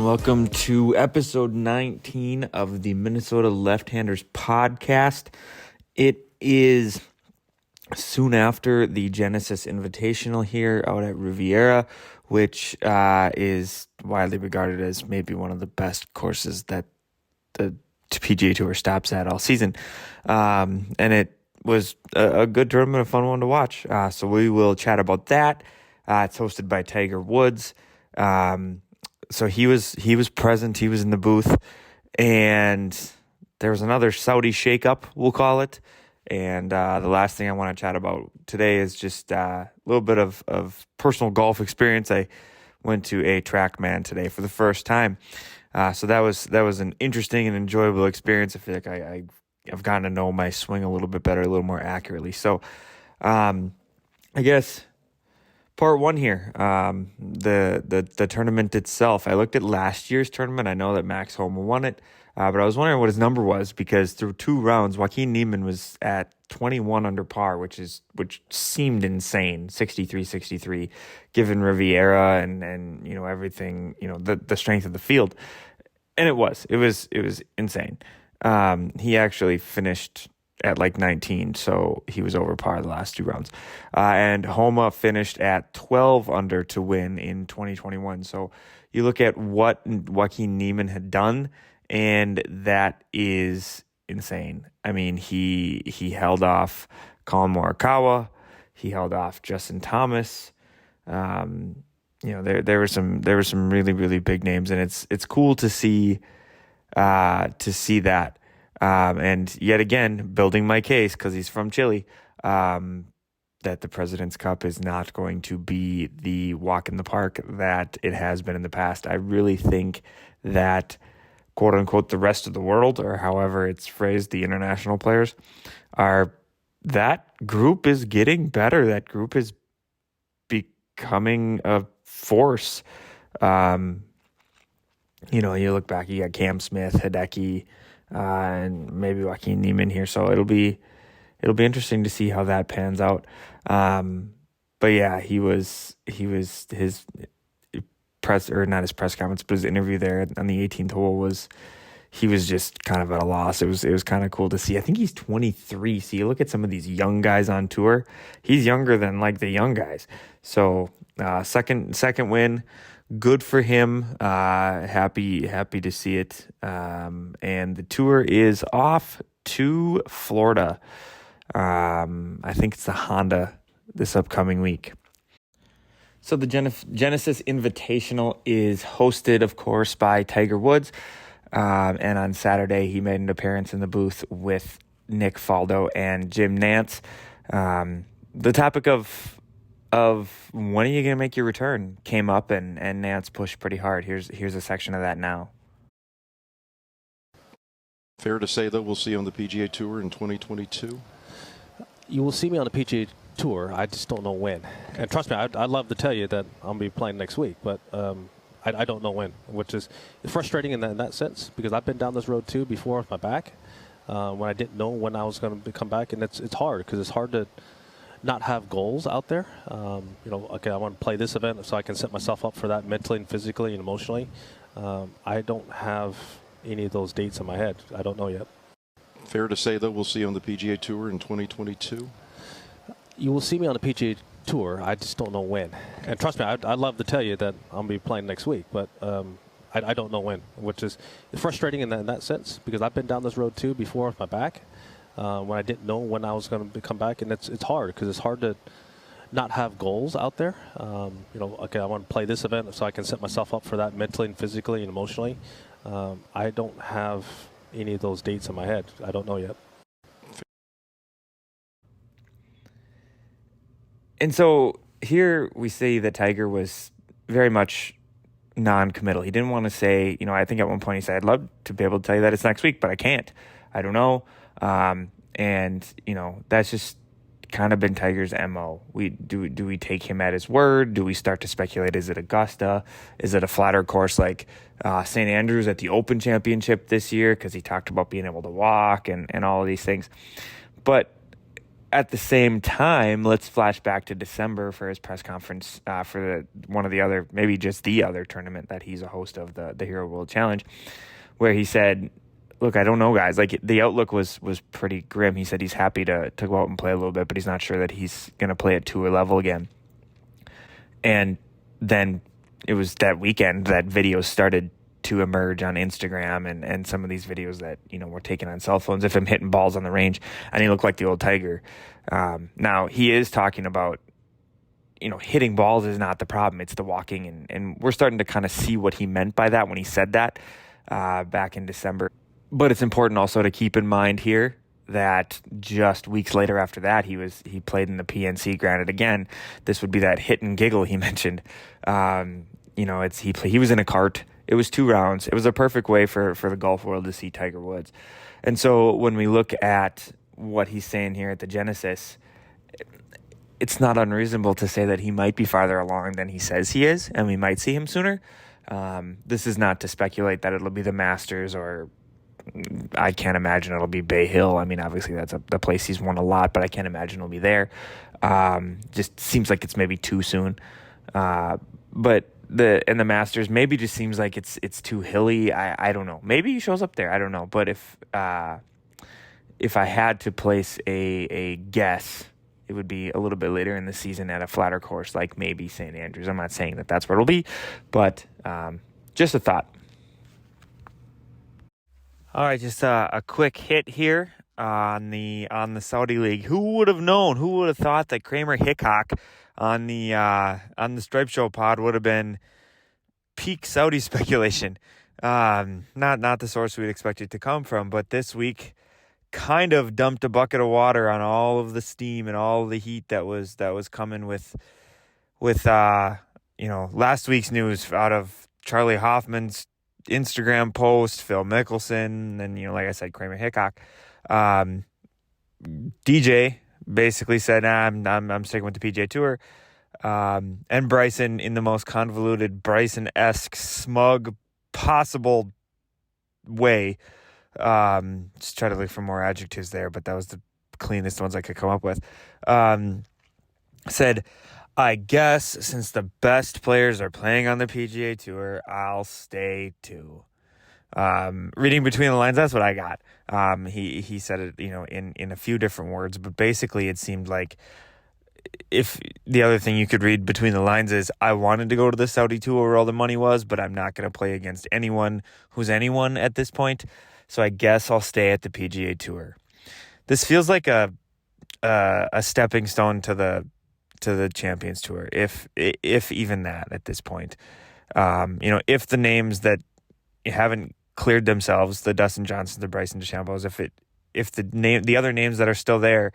welcome to episode 19 of the Minnesota Left-Handers podcast. It is soon after the Genesis Invitational here out at Riviera, which is widely regarded as maybe one of the best courses that the PGA Tour stops at all season. And it was a good tournament, a fun one to watch. So we will chat about that. It's hosted by Tiger Woods. So he was present. He was in the booth, and there was another Saudi shakeup, we'll call it. And the last thing I want to chat about today is just a little bit of personal golf experience. I went to a Trackman today for the first time, so that was an interesting and enjoyable experience. I feel like I've gotten to know my swing a little bit better, a little more accurately. So, I guess. Part one here, the tournament itself. I looked at last year's tournament. I know that Max Homa won it, but I was wondering what his number was because through two rounds, Joaquin Niemann was at 21 under par, which seemed insane, 63, given Riviera and everything, the strength of the field, and it was insane. He actually finished at like 19, so he was over par the last two rounds. And Homa finished at 12 under to win in 2021. So you look at what Joaquin Niemann had done, and that is insane. I mean, he held off Colin Morikawa, he held off Justin Thomas. There were some really, really big names, and it's cool to see that. And yet again, building my case, because he's from Chile, that the President's Cup is not going to be the walk in the park that it has been in the past. I really think that, quote unquote, the rest of the world, or however it's phrased, the international players, that group is getting better. That group is becoming a force. You look back, you got Cam Smith, Hideki, and maybe Joaquin Niemann here, so it'll be interesting to see how that pans out. But yeah, his press, or not his press conference, but his interview there on the 18th hole he was just kind of at a loss. It was kind of cool to see. I think he's 23. So you look at some of these young guys on tour, he's younger than like the young guys. So second win. Good for him. Happy to see it. And the tour is off to Florida. I think it's the Honda this upcoming week. So the Genesis Invitational is hosted, of course, by Tiger Woods. And on Saturday, he made an appearance in the booth with Nick Faldo and Jim Nantz. The topic of when are you going to make your return came up, and Nance pushed pretty hard. Here's a section of that now. Fair to say, though, we'll see you on the PGA Tour in 2022? You will see me on the PGA Tour. I just don't know when. And trust me, I'd love to tell you that I'll be playing next week, but I don't know when, which is frustrating in that sense, because I've been down this road, too, before with my back, when I didn't know when I was going to come back. And it's hard, because it's hard to not have goals out there. Okay, I want to play this event so I can set myself up for that mentally and physically and emotionally. I don't have any of those dates in my head. I don't know yet. Fair to say, though, we'll see you on the PGA Tour in 2022? You will see me on the PGA Tour. I just don't know when. And trust me, I'd love to tell you that I'll be playing next week, but I don't know when, which is frustrating in that sense, because I've been down this road, too, before with my back. When I didn't know when I was going to come back, and it's hard, because it's hard to not have goals out there. Okay, I want to play this event so I can set myself up for that mentally and physically and emotionally. I don't have any of those dates in my head. I don't know yet. And so here we see that Tiger was very much non-committal. He didn't want to say, I think at one point he said, I'd love to be able to tell you that it's next week, but I can't. I don't know. And that's just kind of been Tiger's MO. Do we take him at his word? Do we start to speculate? Is it Augusta? Is it a flatter course like St. Andrews at the Open Championship this year? Because he talked about being able to walk and all of these things. But at the same time, let's flash back to December for his press conference for one of the other, maybe just the other tournament that he's a host of, the Hero World Challenge, where he said, look, I don't know, guys. Like, the outlook was pretty grim. He said he's happy to go out and play a little bit, but he's not sure that he's going to play at tour level again. And then it was that weekend that videos started to emerge on Instagram and some of these videos that, were taken on cell phones of him hitting balls on the range, and he looked like the old Tiger. Now, he is talking about, hitting balls is not the problem. It's the walking, and we're starting to kind of see what he meant by that when he said that back in December. But it's important also to keep in mind here that just weeks later after that, he played in the PNC. Granted, again, this would be that hit and giggle he mentioned. He was in a cart. It was 2 rounds. It was a perfect way for the golf world to see Tiger Woods. And so when we look at what he's saying here at the Genesis, it's not unreasonable to say that he might be farther along than he says he is, and we might see him sooner. This is not to speculate that it'll be the Masters, or I can't imagine it'll be Bay Hill. I mean, obviously that's the place he's won a lot, but I can't imagine it'll be there. Just seems like it's maybe too soon. But the Masters maybe just seems like it's too hilly. I don't know. Maybe he shows up there. I don't know. But if I had to place a guess, it would be a little bit later in the season at a flatter course, like maybe St. Andrews. I'm not saying that that's where it'll be, but just a thought. All right, just a quick hit here on the Saudi League. Who would have known? Who would have thought that Kramer Hickok on the Stripe Show pod would have been peak Saudi speculation? Not the source we'd expect it to come from, but this week kind of dumped a bucket of water on all of the steam and all of the heat that was coming with last week's news out of Charlie Hoffman's Instagram post, Phil Mickelson, and like I said, Kramer Hickok. DJ basically said, I'm sticking with the PGA Tour. And Bryson, in the most convoluted Bryson-esque, smug possible way, just try to look for more adjectives there, but that was the cleanest ones I could come up with. Said, I guess since the best players are playing on the PGA Tour, I'll stay too. Reading between the lines, that's what I got. He said it, in a few different words, but basically it seemed like, if the other thing you could read between the lines is, I wanted to go to the Saudi Tour where all the money was, but I'm not going to play against anyone who's anyone at this point, so I guess I'll stay at the PGA Tour. This feels like a stepping stone to the Champions Tour, if even that at this point. If the names that haven't cleared themselves, the Dustin Johnsons, the Bryson DeChambeaus, if the other names that are still there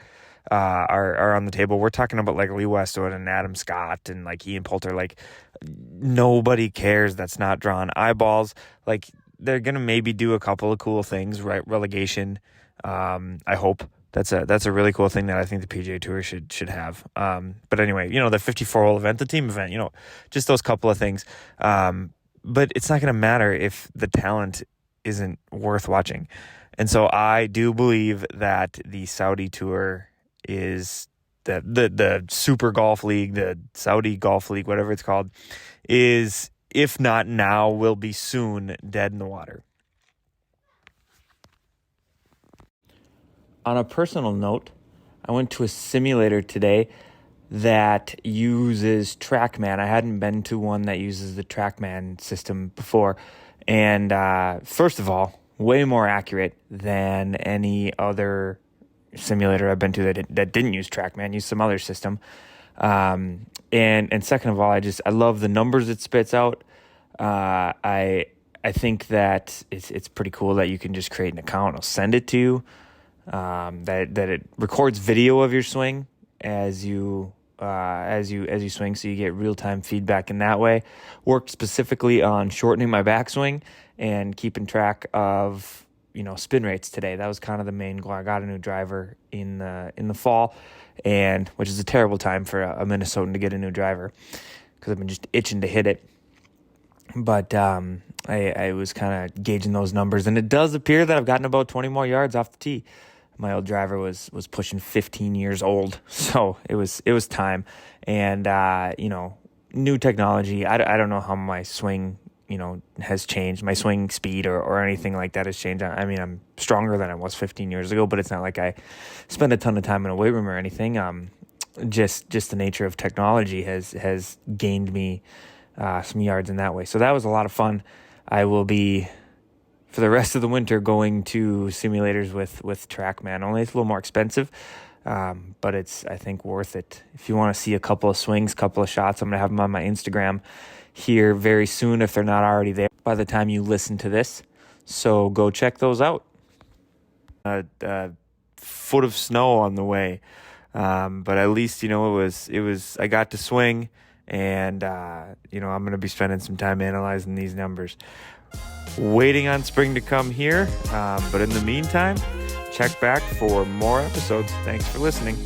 are on the table, we're talking about like Lee Westwood and Adam Scott and like Ian Poulter. Like, nobody cares. That's not drawing eyeballs. Like, they're gonna maybe do a couple of cool things, right? Relegation. I hope. That's a really cool thing that I think the PGA Tour should have. But anyway, the 54-hole event, the team event, just those couple of things. But it's not going to matter if the talent isn't worth watching. And so I do believe that the Saudi Tour is the Super Golf League, the Saudi Golf League, whatever it's called, is, if not now, will be soon dead in the water. On a personal note, I went to a simulator today that uses Trackman. I hadn't been to one that uses the Trackman system before. And first of all, way more accurate than any other simulator I've been to that didn't use Trackman, used some other system. And second of all, I love the numbers it spits out. I think that it's pretty cool that you can just create an account. I'll send it to you. That it records video of your swing as you swing, so you get real-time feedback in that way. Worked specifically on shortening my backswing and keeping track of spin rates today. That was kind of the main goal. I got a new driver in the fall, and which is a terrible time for a Minnesotan to get a new driver because I've been just itching to hit it. But I was kind of gauging those numbers, and it does appear that I've gotten about 20 more yards off the tee. my old driver was pushing 15 years old, so it was time. And new technology. I don't know how my swing has changed. My swing speed or anything like that has changed. I mean, I'm stronger than I was 15 years ago, but it's not like I spend a ton of time in a weight room or anything. Just the nature of technology has gained me some yards in that way. So that was a lot of fun. I will be, for the rest of the winter, going to simulators with Trackman. Only it's a little more expensive, but it's, I think, worth it. If you want to see a couple of swings, couple of shots, I'm going to have them on my Instagram here very soon if they're not already there by the time you listen to this. So go check those out. A foot of snow on the way. But at least, it was, I got to swing, and, I'm going to be spending some time analyzing these numbers. Waiting on spring to come here. But in the meantime, check back for more episodes. Thanks for listening.